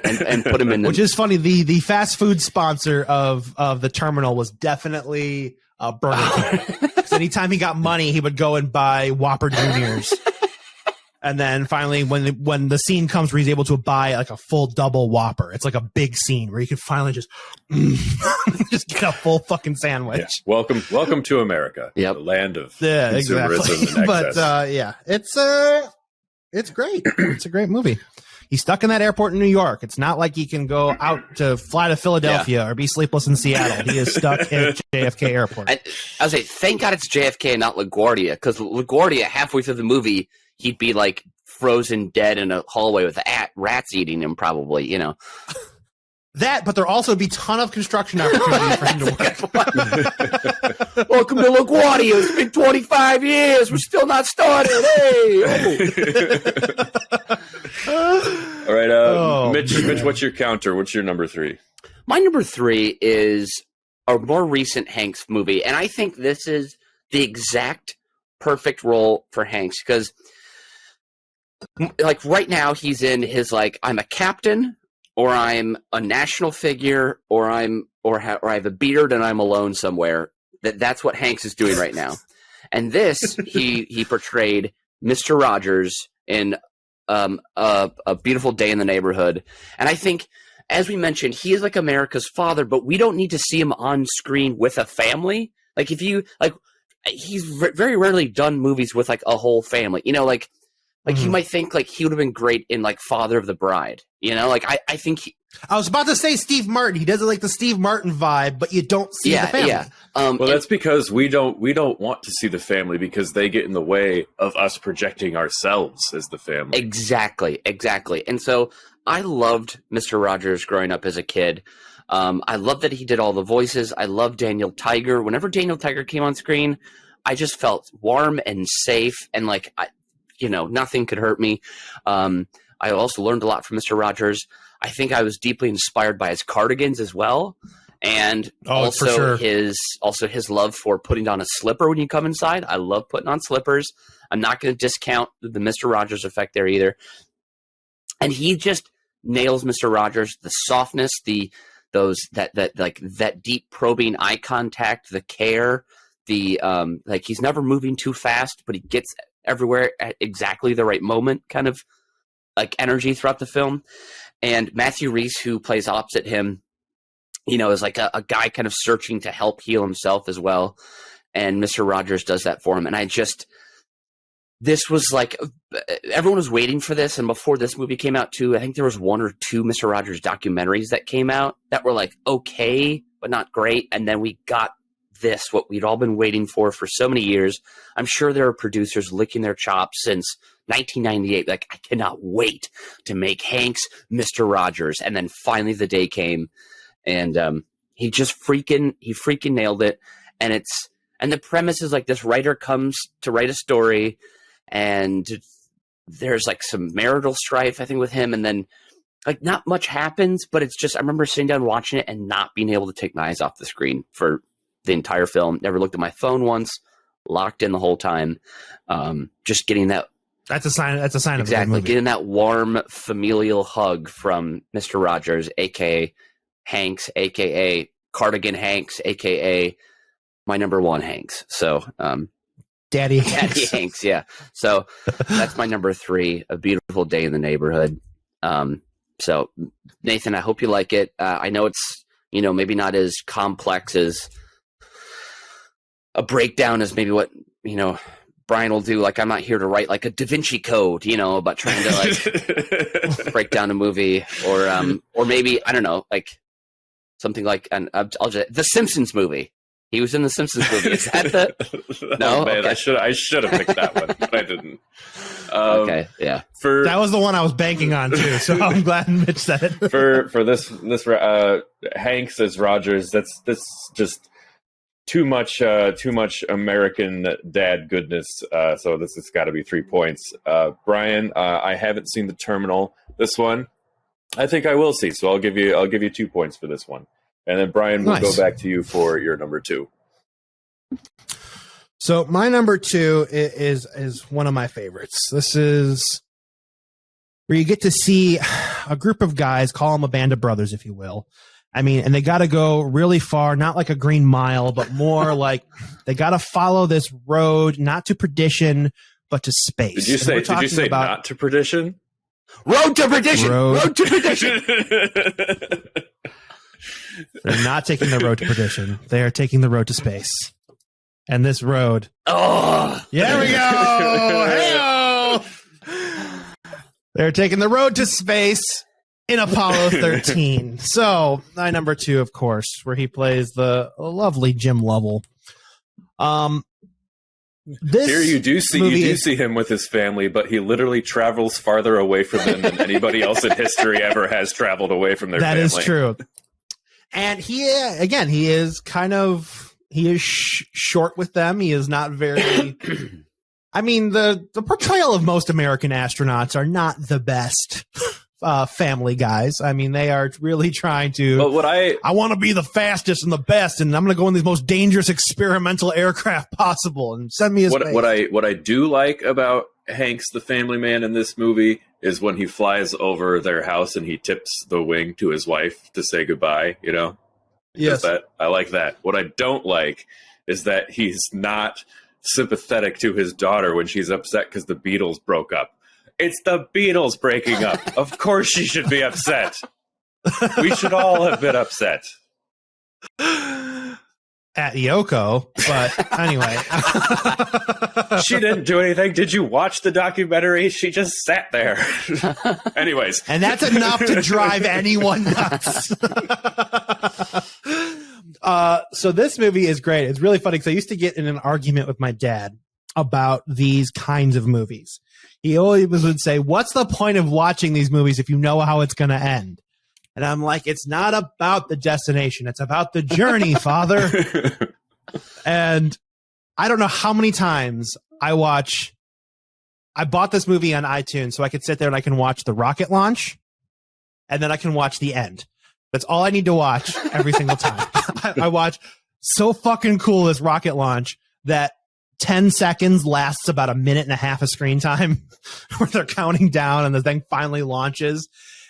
and put them in. Which is funny. The fast food sponsor of the terminal was definitely Burger King. 'Cause anytime he got money, he would go and buy Whopper Juniors. And then finally, when the scene comes where he's able to buy like a full double Whopper, it's like a big scene where you can finally just get a full fucking sandwich. Yeah. Welcome to America. Yep. The land of Yeah, consumerism exactly. and But excess. yeah, it's great. It's a great movie. He's stuck in that airport in New York. It's not like he can go out to fly to Philadelphia or be sleepless in Seattle. He is stuck at JFK Airport. I would say, thank God it's JFK and not LaGuardia, because LaGuardia, halfway through the movie, he'd be like frozen dead in a hallway with rats eating him, probably, you know. That, but there'll also be a ton of construction opportunities for him to work. Welcome to LaGuardia. It's been 25 years. We're still not started. Hey! All right, Oh, Mitch, man. what's your counter? What's your number 3? My number 3 is a more recent Hanks movie, and I think this is the exact perfect role for Hanks, because like right now he's in his like, I'm a captain, or I'm a national figure, or I have a beard and I'm alone somewhere. That's what Hanks is doing right now. And this, he portrayed Mr. Rogers in a Beautiful Day in the Neighborhood. And I think, as we mentioned, he is like America's father, but we don't need to see him on screen with a family. Like, if you like, he's very rarely done movies with like a whole family, you know, like you might think like he would have been great in like Father of the Bride, you know, like I think I was about to say Steve Martin. He does it like the Steve Martin vibe, but you don't see the family. Yeah. Well, that's because we don't want to see the family, because they get in the way of us projecting ourselves as the family. Exactly. And so I loved Mr. Rogers growing up as a kid. I love that he did all the voices. I love Daniel Tiger. Whenever Daniel Tiger came on screen, I just felt warm and safe, and like, nothing could hurt me. I also learned a lot from Mr. Rogers. I think I was deeply inspired by his cardigans as well. And also his love for putting on a slipper when you come inside. I love putting on slippers. I'm not going to discount the Mr. Rogers effect there either. And he just nails Mr. Rogers, the softness, that deep probing eye contact, the care, like he's never moving too fast, but he gets everywhere at exactly the right moment, kind of like energy throughout the film. And Matthew Rhys, who plays opposite him, you know, is like a guy kind of searching to help heal himself as well. And Mr. Rogers does that for him. And this was like, everyone was waiting for this. And before this movie came out too, I think there was 1 or 2 Mr. Rogers documentaries that came out that were like, okay, but not great. And then we got this, what we'd all been waiting for so many years. I'm sure there are producers licking their chops since 1998. Like, I cannot wait to make Hanks Mr. Rogers. And then finally the day came, and he freaking nailed it. And the premise is like, this writer comes to write a story, and there's like some marital strife, I think, with him. And then like not much happens, but it's just, I remember sitting down watching it and not being able to take my eyes off the screen for the entire film. Never looked at my phone once, locked in the whole time. Just getting that. That's a sign of a good exactly, movie. getting that warm familial hug from Mr. Rogers, aka Hanks, aka Cardigan Hanks, aka my number 1 Hanks. So, Daddy Daddy Hanks, yeah. So that's my number 3, A Beautiful Day in the Neighborhood. So Nathan, I hope you like it. I know it's, maybe not as complex as a breakdown as maybe what, Brian will do. Like, I'm not here to write like a Da Vinci Code, about trying to like break down a movie or maybe, I don't know, like something like The Simpsons movie. He was in the Simpsons movie. Is that the? No, man, okay. I should have picked that one, but I didn't. Okay, yeah. That was the one I was banking on too, so I'm glad Mitch said it. for this Hanx as Rogers, that's just too much American dad goodness. So this has got to be 3 points. Brian, I haven't seen The Terminal. This one, I think I will see. So I'll give you 2 points for this one. And then Brian, we'll go back to you for your number 2. So my number 2 is one of my favorites. This is where you get to see a group of guys, call them a band of brothers, if you will. I mean, and they got to go really far, not like a Green Mile, but more like they got to follow this road, not to perdition, but to space. Did you say not to perdition? Road to perdition. Road to perdition. They're not taking the road to perdition. They are taking the road to space. And this road. Oh, there we go. Hey-o! They're taking the road to space in Apollo 13. So, my number 2, of course, where he plays the lovely Jim Lovell. This Here you do see him with his family, but he literally travels farther away from them than anybody else in history ever has traveled away from their family. That is true. And he is short with them. He is not very, I mean, the portrayal of most American astronauts are not the best family guys. I mean, they are really trying to, but I want to be the fastest and the best, and I'm going to go in these most dangerous experimental aircraft possible and send me his what I do like about Hanx, the family man in this movie, is when he flies over their house and he tips the wing to his wife to say goodbye, Yes. I like that. What I don't like is that he's not sympathetic to his daughter when she's upset because the Beatles broke up. It's the Beatles breaking up. Of course she should be upset. We should all have been upset. At Yoko, but anyway. She didn't do anything. Did you watch the documentary? She just sat there. Anyways. And that's enough to drive anyone nuts. So this movie is great. It's really funny because I used to get in an argument with my dad about these kinds of movies. He always would say, what's the point of watching these movies if you know how it's going to end? And I'm like, it's not about the destination. It's about the journey, father. And I don't know how many times I bought this movie on iTunes so I could sit there and I can watch the rocket launch and then I can watch the end. That's all I need to watch every single time. I watch so fucking cool this rocket launch that 10 seconds lasts about a minute and a half of screen time where they're counting down and the thing finally launches.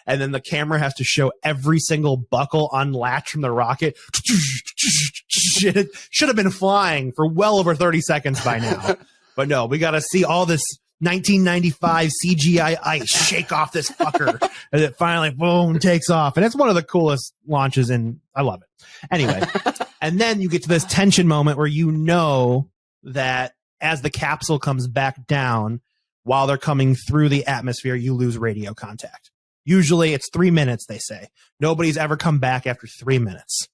And then the camera has to show every single buckle unlatched from the rocket. It should have been flying for well over 30 seconds by now. But no, we got to see all this 1995 CGI ice shake off this fucker as it finally, boom, takes off. And it's one of the coolest launches, and I love it. Anyway, and then you get to this tension moment where you know that as the capsule comes back down, while they're coming through the atmosphere, you lose radio contact. Usually it's 3 minutes, they say. Nobody's ever come back after 3 minutes.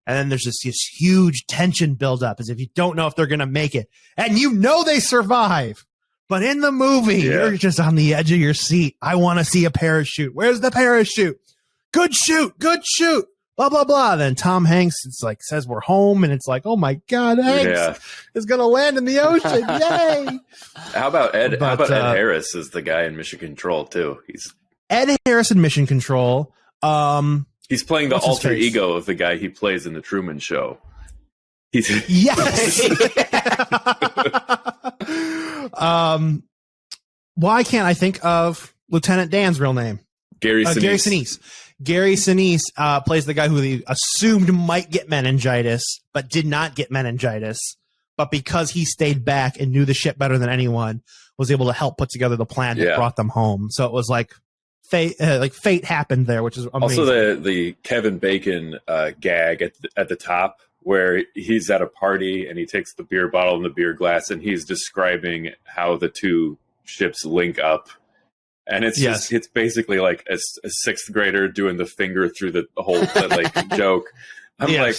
And then there's this huge tension buildup as if you don't know if they're going to make it. And you know they survive. But in the movie, you're just on the edge of your seat. I want to see a parachute. Where's the parachute? Good shoot. Blah, blah, blah. Then Tom Hanks, says we're home. And it's like, oh my God, Hanks is going to land in the ocean. Yay. How about Ed Harris is the guy in Mission Control too? Ed Harris in Mission Control. He's playing the alter ego of the guy he plays in the Truman Show. Yes. Why can't I think of Lieutenant Dan's real name? Gary Sinise. Gary Sinise plays the guy who they assumed might get meningitis, but did not get meningitis. But because he stayed back and knew the shit better than anyone, was able to help put together the plan that brought them home. So it was like fate happened there, which is amazing. Also, the Kevin Bacon gag at the top, where he's at a party and he takes the beer bottle and the beer glass and he's describing how the two ships link up. And it's just, it's basically like a sixth grader doing the finger through the whole like joke. I'm like,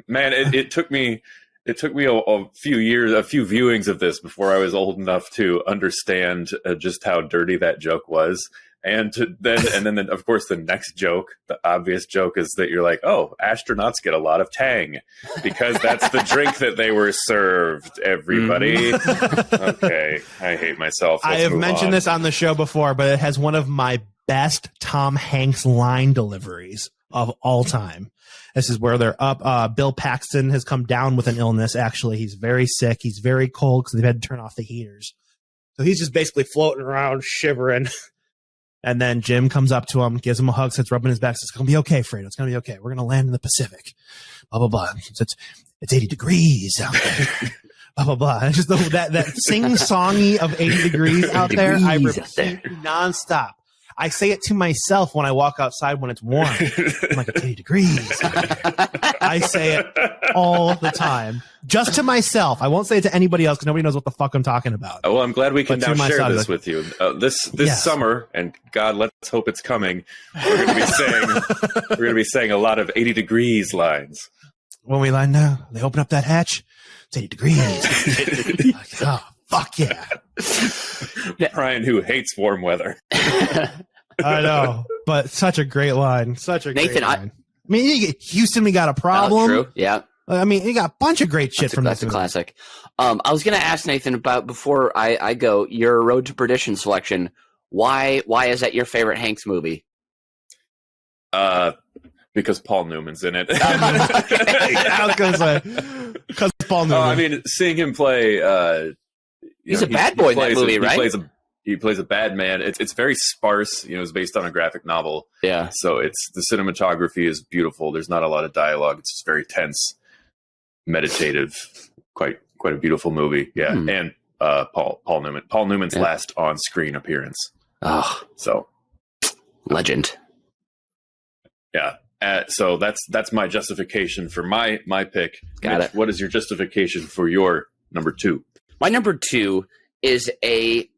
man, it took me a few years, a few viewings of this before I was old enough to understand just how dirty that joke was. And then of course the next joke, the obvious joke, is that you're like, oh, astronauts get a lot of Tang because that's the drink that they were served. Everybody, okay, I hate myself. I have mentioned this on the show before, but it has one of my best Tom Hanks line deliveries of all time. This is where they're up. Bill Paxton has come down with an illness. Actually, he's very sick. He's very cold because they've had to turn off the heaters. So he's just basically floating around, shivering. And then Jim comes up to him, gives him a hug, starts rubbing his back, says, "It's going to be okay, Fredo. It's going to be okay. We're going to land in the Pacific." Blah, blah, blah. It's 80 degrees out there. Blah, blah, blah. It's just that sing-songy of 80 degrees out there. I repeat nonstop. I say it to myself when I walk outside when it's warm. I'm like, it's 80 degrees. I say it all the time. Just to myself. I won't say it to anybody else because nobody knows what the fuck I'm talking about. Well, I'm glad we can now share this with you. This summer, and God, let's hope it's coming, we're going to be saying a lot of 80 degrees lines. When we land now, they open up that hatch, it's 80 degrees. Like, oh, fuck yeah. Brian, who hates warm weather. I know, but such a great line. Such a Nathan, great line. I mean, Houston, we got a problem. True. Yeah. I mean, you got a bunch of great shit from that's this a classic. I was going to ask Nathan about, before I go, your Road to Perdition selection. Why is that your favorite Hanks movie? Because Paul Newman's in it. I was going to say, because Paul Newman. I mean, seeing him play... He's a bad boy in that movie, right? He plays a bad man. It's very sparse. It's based on a graphic novel. Yeah. So the cinematography is beautiful. There's not a lot of dialogue. It's just very tense, meditative, quite a beautiful movie. Yeah. And Paul Newman. Paul Newman's last on-screen appearance. Oh, so legend. Yeah. So that's my justification for my pick. Got it. What is your justification for your number 2? My number 2 is a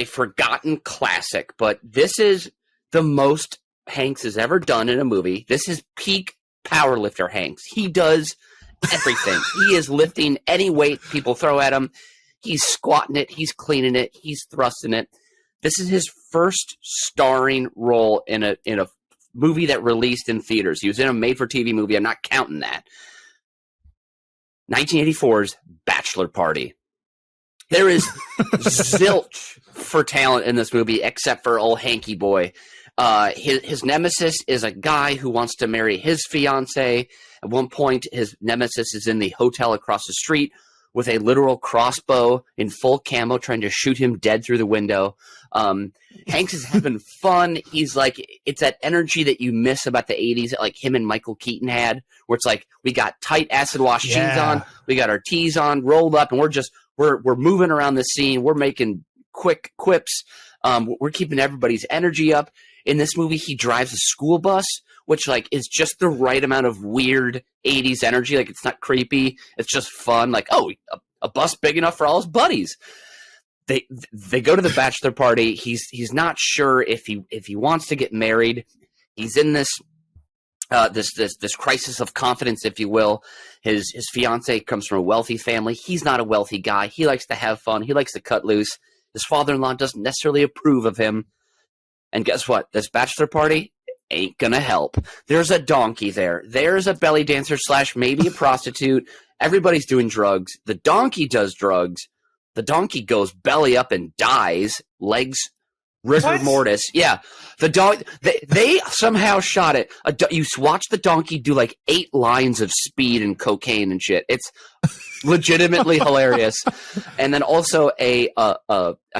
forgotten classic, but this is the most Hanks has ever done in a movie. This is peak powerlifter Hanks. He does everything. He is lifting any weight people throw at him. He's squatting it. He's cleaning it. He's thrusting it. This is his first starring role in a movie that released in theaters. He was in a made-for-TV movie. I'm not counting that. 1984's Bachelor Party. There is zilch for talent in this movie, except for old Hanky boy. His nemesis is a guy who wants to marry his fiance. At one point, his nemesis is in the hotel across the street with a literal crossbow in full camo trying to shoot him dead through the window. Hanks is having fun. He's like, it's that energy that you miss about the 80s, like him and Michael Keaton had, where it's like, we got tight acid wash jeans on, we got our tees on, rolled up, and we're moving around the scene. We're making quick quips. We're keeping everybody's energy up. In this movie, he drives a school bus, which like is just the right amount of weird 80s energy. Like, it's not creepy. It's just fun. Like, oh, a bus big enough for all his buddies. They go to the bachelor party. He's not sure if he wants to get married. He's in this crisis of confidence, if you will. His fiance comes from a wealthy family. He's not a wealthy guy. He likes to have fun. He likes to cut loose. His father-in-law doesn't necessarily approve of him. And guess what? This bachelor party ain't gonna help. There's a donkey there. There's a belly dancer / maybe a prostitute. Everybody's doing drugs. The donkey does drugs. The donkey goes belly up and dies. Legs rigor mortis. Yeah. The dog, they somehow shot it. You watch the donkey do like 8 lines of speed and cocaine and shit. It's legitimately hilarious. And then also a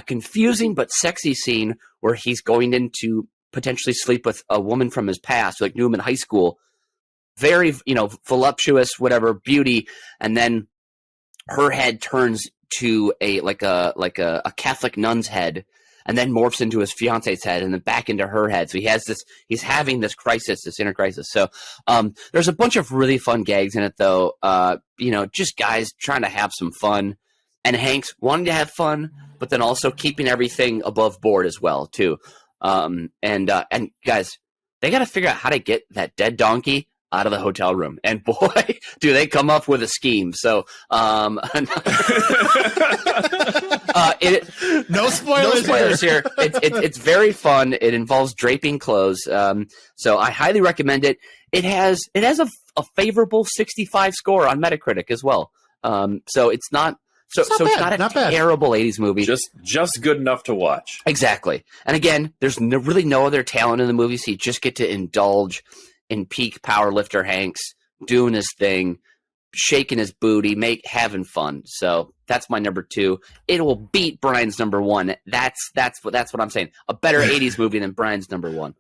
confusing but sexy scene where he's going in to potentially sleep with a woman from his past, who like knew him in high school. Very, voluptuous, whatever, beauty. And then her head turns to a Catholic nun's head. and then morphs into his fiance's head and then back into her head. So he's having this crisis, this inner crisis. So there's a bunch of really fun gags in it, though. Just guys trying to have some fun, and Hanx wanting to have fun, but then also keeping everything above board as well, too. And guys, they got to figure out how to get that dead donkey out of the hotel room, and boy, do they come up with a scheme. So, No spoilers here. It's very fun. It involves draping clothes. So I highly recommend it. It has a favorable 65 score on Metacritic as well. So it's not it's not a terrible 80s movie. Just good enough to watch. Exactly. And again, there's really no other talent in the movie, so you just get to indulge in peak powerlifter Hanx doing his thing, shaking his booty, having fun. So that's my number 2. It will beat Brian's number 1. That's what I'm saying. A better 80s movie than Brian's number 1.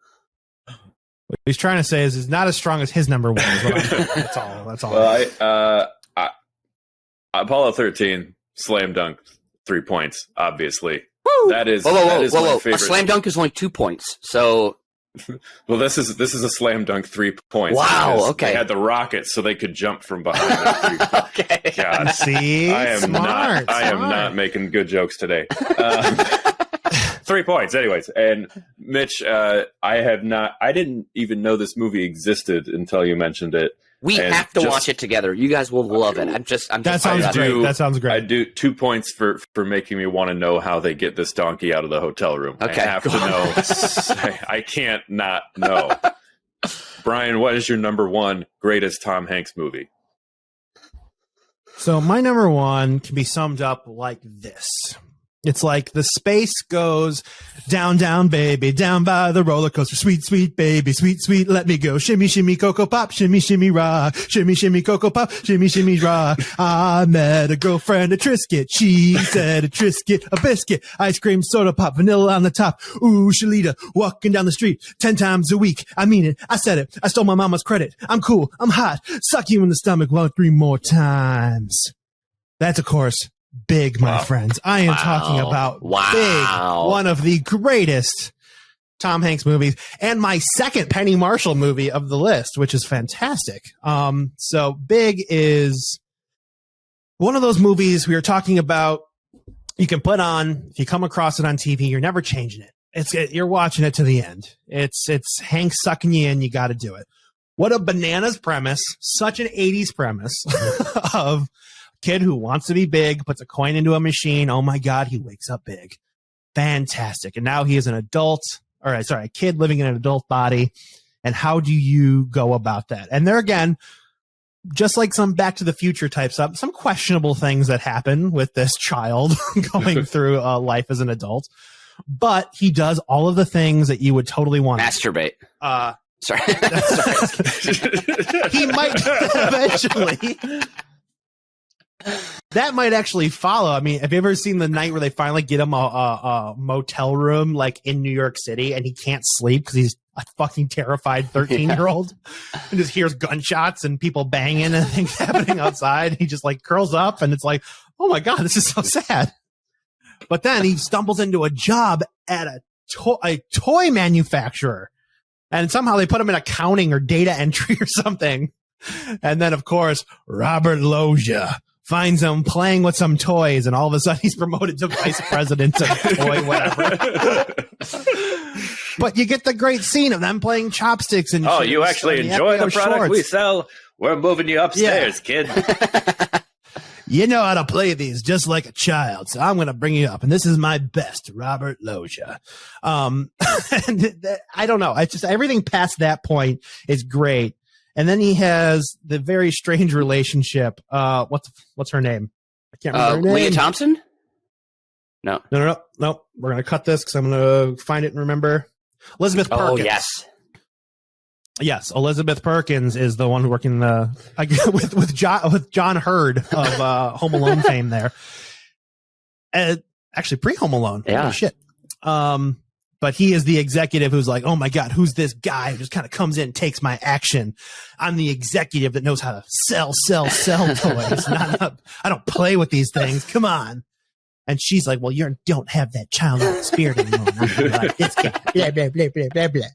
What he's trying to say is it's not as strong as his number 1. That's all. Well, Apollo 13, slam dunk, 3 points, obviously. Woo! That is my favorite. A slam dunk is only 2 points. So well, this is a slam dunk 3 points. Wow, okay. They had the rocket so they could jump from behind. Okay. God, see, I am not making good jokes today. 3 points, anyways. And Mitch, I didn't even know this movie existed until you mentioned it. We have to watch it together. You guys will love it. That sounds great. I do 2 points for making me want to know how they get this donkey out of the hotel room. Okay. I have to know. I can't not know. Brian, what is your number 1 greatest Tom Hanks movie? So my number 1 can be summed up like this. It's like the space goes down, down, baby, down by the roller coaster. Sweet, sweet, baby, sweet, sweet, let me go. Shimmy, shimmy, cocoa pop, shimmy, shimmy, rock. Shimmy, shimmy, cocoa pop, shimmy, shimmy, rock. I met a girlfriend at Triscuit. She said a Triscuit, a biscuit, ice cream, soda pop, vanilla on the top. Ooh, Shalita, walking down the street 10 times a week. I mean it. I said it. I stole my mama's credit. I'm cool. I'm hot. Suck you in the stomach 3 more times. That's, of course, Big, my friends. I am talking about Big, one of the greatest Tom Hanks movies, and my second Penny Marshall movie of the list, which is fantastic. So Big is one of those movies we were talking about. You can put on, if you come across it on TV, you're never changing it. You're watching it to the end. It's Hanks sucking you in. You got to do it. What a bananas premise. Such an 80s premise of kid who wants to be big, puts a coin into a machine. Oh my God, he wakes up big. Fantastic. And now he is a kid living in an adult body. And how do you go about that? And there again, just like some Back to the Future type stuff, some questionable things that happen with this child going through life as an adult. But he does all of the things that you would totally want. Masturbate. Sorry. He might eventually. That might actually follow. I mean, have you ever seen the night where they finally get him a motel room like in New York City and he can't sleep because he's a fucking terrified 13-year-old and just hears gunshots and people banging and things happening outside. He just like curls up and it's like, oh my God, this is so sad. But then he stumbles into a job at a toy manufacturer and somehow they put him in accounting or data entry or something. And then, of course, Robert Loggia finds him playing with some toys, and all of a sudden he's promoted to vice president of toy whatever. But you get the great scene of them playing chopsticks and oh, you actually enjoy the product we sell? We're moving you upstairs, kid. You know how to play these just like a child, so I'm going to bring you up. And this is my best, Robert Loggia. And I don't know. It's just everything past that point is great. And then he has the very strange relationship. What's her name? I can't remember her name. Leah Thompson? No. No. We're going to cut this because I'm going to find it and remember. Elizabeth Perkins. Oh, yes. Yes, Elizabeth Perkins is the one working with John Hurd of Home Alone fame there. Actually, pre-Home Alone. Yeah. Holy shit. But he is the executive who's like, oh my God, who's this guy who just kind of comes in and takes my action? I'm the executive that knows how to sell toys. I don't play with these things. Come on. And she's like, well, you don't have that childlike spirit anymore. And I'm like, this guy, blah, blah, blah, blah, blah, blah.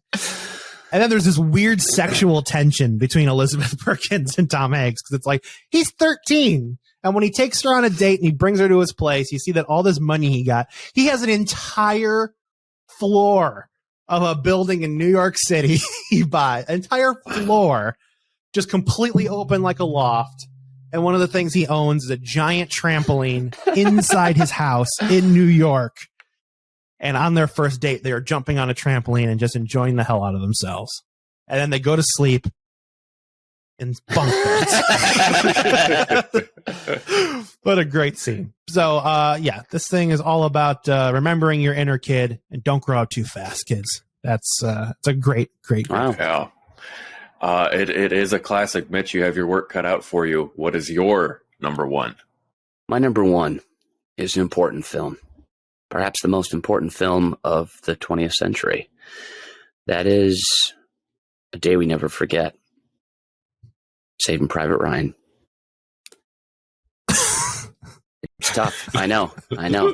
And then there's this weird sexual tension between Elizabeth Perkins and Tom Hanks, because it's like, he's 13. And when he takes her on a date and he brings her to his place, you see that all this money he has an entire floor of a building in New York City he buys, an entire floor, just completely open like a loft. And one of the things he owns is a giant trampoline inside his house in New York. And on their first date, they are jumping on a trampoline and just enjoying the hell out of themselves. And then they go to sleep in bunk beds. What a great scene. So, yeah, this thing is all about remembering your inner kid, and don't grow up too fast, kids. It's a great. Wow. Yeah. It is a classic. Mitch, you have your work cut out for you. What is your number one? My number one is an important film. Perhaps the most important film of the 20th century. That is A Day We Never Forget. Saving Private Ryan. It's tough. I know.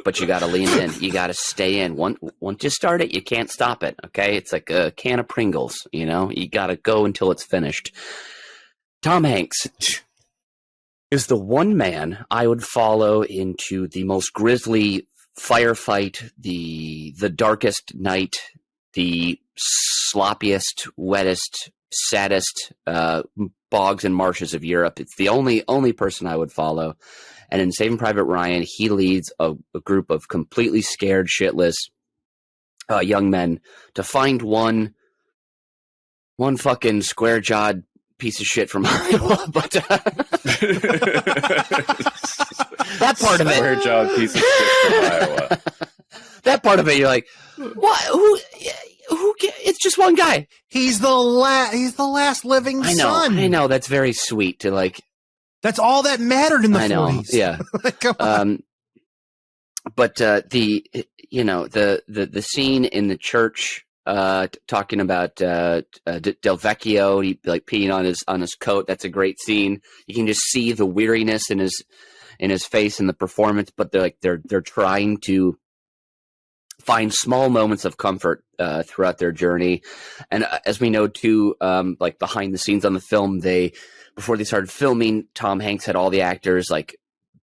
But you got to lean in. You got to stay in. Once you start it, you can't stop it. Okay. It's like a can of Pringles, you got to go until it's finished. Tom Hanks is the one man I would follow into the most grisly firefight, the darkest night, the sloppiest, wettest, saddest bogs and marshes of Europe. It's the only person I would follow. And in Saving Private Ryan, he leads a group of completely scared, shitless young men to find one fucking square-jawed piece of shit from Iowa. But that part of it, Square-jawed piece of shit from Iowa. That part of it, you're like, what? Who? It's just one guy. He's the last living son. I know. That's very sweet to like. That's all that mattered in the 40s. Yeah. Come on. But the scene in the church talking about Del Vecchio, he like peeing on his coat. That's a great scene. You can just see the weariness in his face in the performance, but they're trying to find small moments of comfort throughout their journey. And as we know too, like behind the scenes on the film, before they started filming, Tom Hanks had all the actors I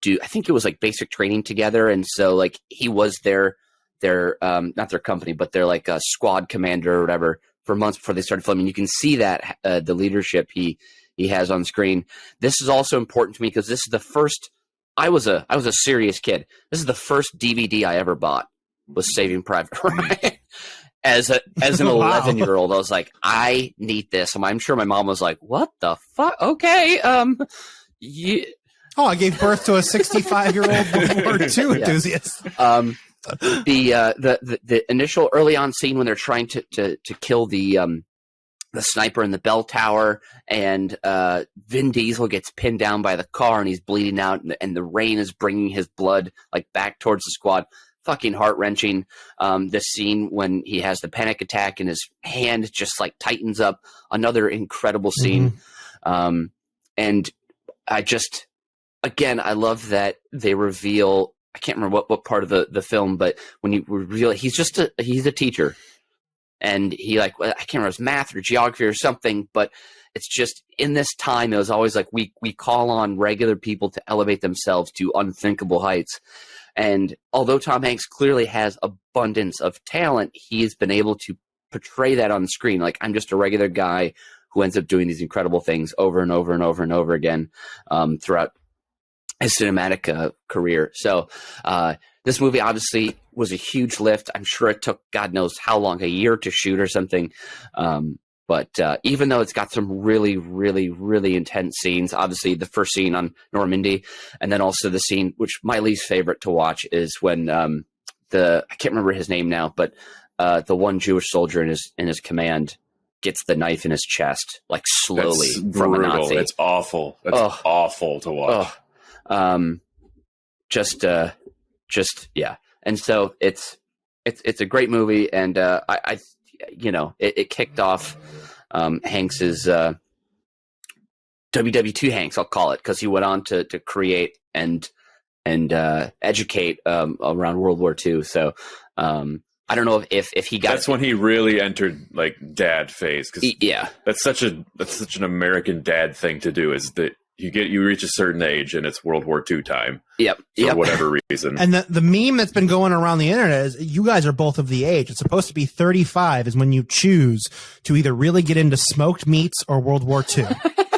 think it was like basic training together. And so like he was their not their company, but they're like a squad commander or whatever for months before they started filming. You can see that the leadership he has on screen. This is also important to me because this is the first, I was a serious kid. This is the first DVD I ever bought, was Saving Private Ryan. As an 11-year-old, I was like, I need this. And I'm sure my mom was like, what the fuck? Okay. I gave birth to a 65-year-old World War II enthusiast. The initial early on scene when they're trying to kill the sniper in the bell tower, and Vin Diesel gets pinned down by the car and he's bleeding out, and the rain is bringing his blood like back towards the squad. Fucking heart-wrenching. The scene when he has the panic attack and his hand just like tightens up. Another incredible scene. Mm-hmm. And I just, again, I love that they reveal, I can't remember what part of the film, but when you reveal he's a teacher, and he I can't remember, it's math or geography or something, but it's just in this time, it was always like we call on regular people to elevate themselves to unthinkable heights. And although Tom Hanks clearly has abundance of talent, he has been able to portray that on screen. Like, I'm just a regular guy who ends up doing these incredible things over and over and over and over again throughout his cinematic career. So this movie obviously was a huge lift. I'm sure it took God knows how long, a year to shoot or something. But even though it's got some really, really, really intense scenes, obviously the first scene on Normandy, and then also the scene, which my least favorite to watch, is when I can't remember his name now, but the one Jewish soldier in his command gets the knife in his chest, like slowly. That's from brutal. a Nazi. It's awful. That's awful to watch. Yeah. And so it's a great movie, and it kicked off Hanks's WW2 Hanks, I'll call it, because he went on to create and educate around World War II. So I don't know if he got. That's when he really entered like dad phase. Cause that's such an American dad thing to do. Is that you reach a certain age and it's World War II time. For whatever reason. And the meme that's been going around the internet is you guys are both of the age. It's supposed to be 35 is when you choose to either really get into smoked meats or World War II.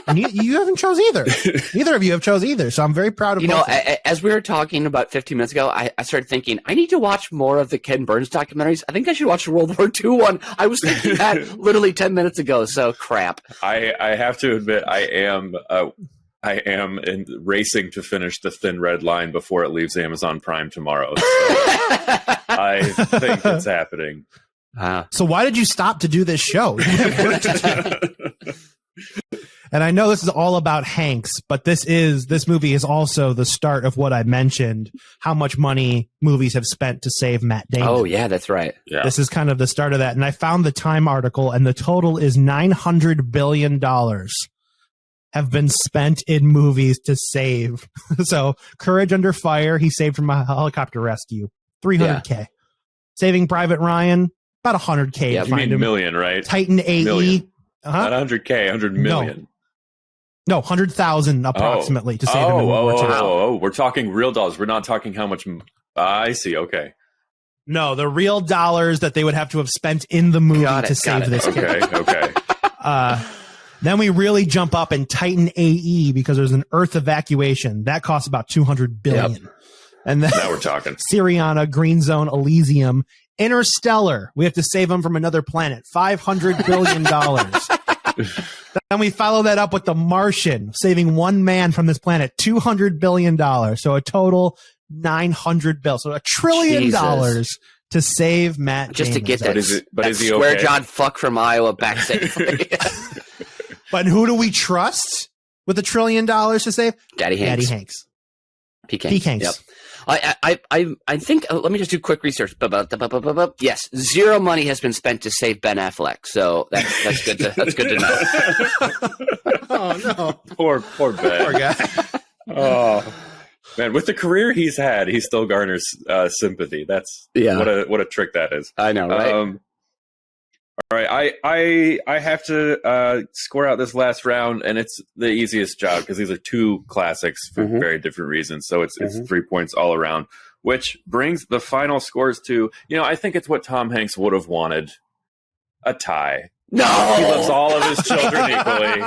And you haven't chose either. Neither of you have chose either. So I'm very proud of both. As we were talking about 15 minutes ago, I started thinking, I need to watch more of the Ken Burns documentaries. I think I should watch the World War II one. I was thinking that literally 10 minutes ago. So crap. I have to admit, I am racing to finish The Thin Red Line before it leaves Amazon Prime tomorrow. So I think it's happening. So why did you stop to do this show? And I know this is all about Hanx, but this movie is also the start of what I mentioned, how much money movies have spent to save Matt Damon. Oh, yeah, that's right. Yeah. This is kind of the start of that. And I found the Time article, and the total is $900 billion have been spent in movies to save. So Courage Under Fire, he saved from a helicopter rescue, $300K. Yeah. Saving Private Ryan, about $100K. Yeah, you mean million, right? Titan AE. Million. Not 100K, 100 million. No, 100,000 approximately to save him in World War II. Oh, we're talking real dollars. We're not talking how much. I see. Okay. No, the real dollars that they would have to have spent in the movie to save this kid. Okay. Then we really jump up in Titan AE because there's an Earth evacuation. That costs about $200 billion. Yep. And then now we're talking. Syriana, Green Zone, Elysium, Interstellar. We have to save them from another planet. $500 billion. Then we follow that up with The Martian, saving one man from this planet, $200 billion. So a total $900 billion. So $1 trillion to save Matt just Damon. To get that, is he square okay? jawed fuck from Iowa back safely. But who do we trust with $1 trillion to save? Daddy Hanx. P. Hanx. Yep. I think, let me just do quick research. Yes, zero money has been spent to save Ben Affleck. So that's good to know. Oh, no. Poor Ben. Poor guy. Oh, man, with the career he's had, he still garners sympathy. That's what a trick that is. I know, right? All right, I have to score out this last round, and it's the easiest job because these are two classics for very different reasons. So it's 3 points all around, which brings the final scores to, I think it's what Tom Hanks would have wanted, a tie. No! He loves all of his children equally.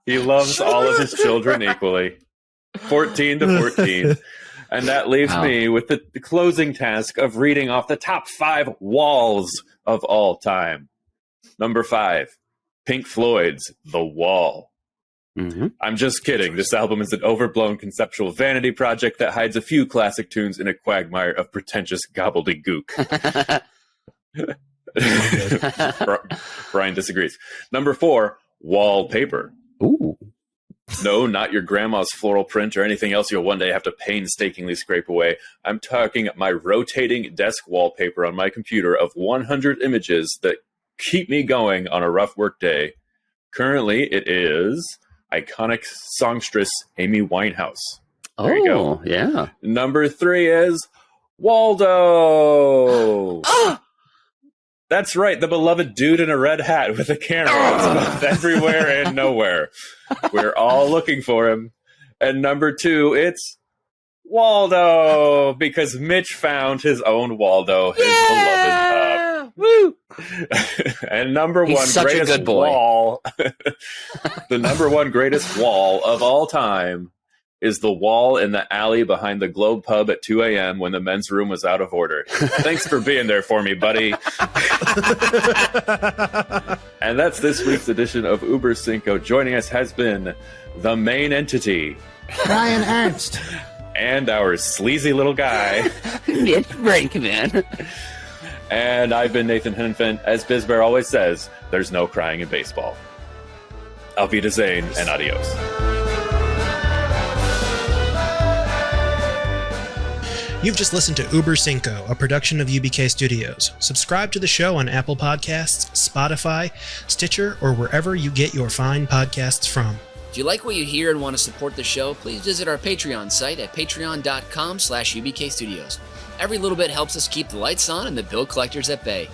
He loves all of his children equally. 14 to 14. And that leaves me with the closing task of reading off the top 5 walls of all time. Number 5, Pink Floyd's The Wall. I'm just kidding. This album is an overblown conceptual vanity project that hides a few classic tunes in a quagmire of pretentious gobbledygook. Brian disagrees. Number 4, Wallpaper. Ooh. No, not your grandma's floral print or anything else you'll one day have to painstakingly scrape away. I'm talking my rotating desk wallpaper on my computer of 100 images that keep me going on a rough work day. Currently, it is iconic songstress Amy Winehouse. There you go. Yeah. Number 3 is Waldo. That's right, the beloved dude in a red hat with a camera. It's both everywhere and nowhere. We're all looking for him. And number 2, it's Waldo, because Mitch found his own Waldo, his beloved Woo! And number one greatest wall, the number one greatest wall of all time is the wall in the alley behind the Globe Pub at 2 a.m. when the men's room was out of order. Thanks for being there for me, buddy. And that's this week's edition of Über Cinco. Joining us has been the main entity, Brian Ernst, and our sleazy little guy, Mitch Brinkman. And I've been Nathan Henfent. As BizBear always says, there's no crying in baseball. Auf Wiedersehen and adios. You've just listened to Über Cinco, a production of UBK Studios. Subscribe to the show on Apple Podcasts, Spotify, Stitcher, or wherever you get your fine podcasts from. If you like what you hear and want to support the show, please visit our Patreon site at patreon.com/UBKstudios. Every little bit helps us keep the lights on and the bill collectors at bay.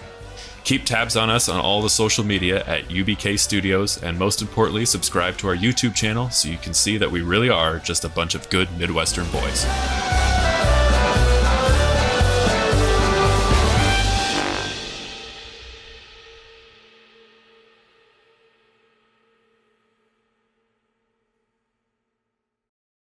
Keep tabs on us on all the social media at UBK Studios, and most importantly, subscribe to our YouTube channel so you can see that we really are just a bunch of good Midwestern boys.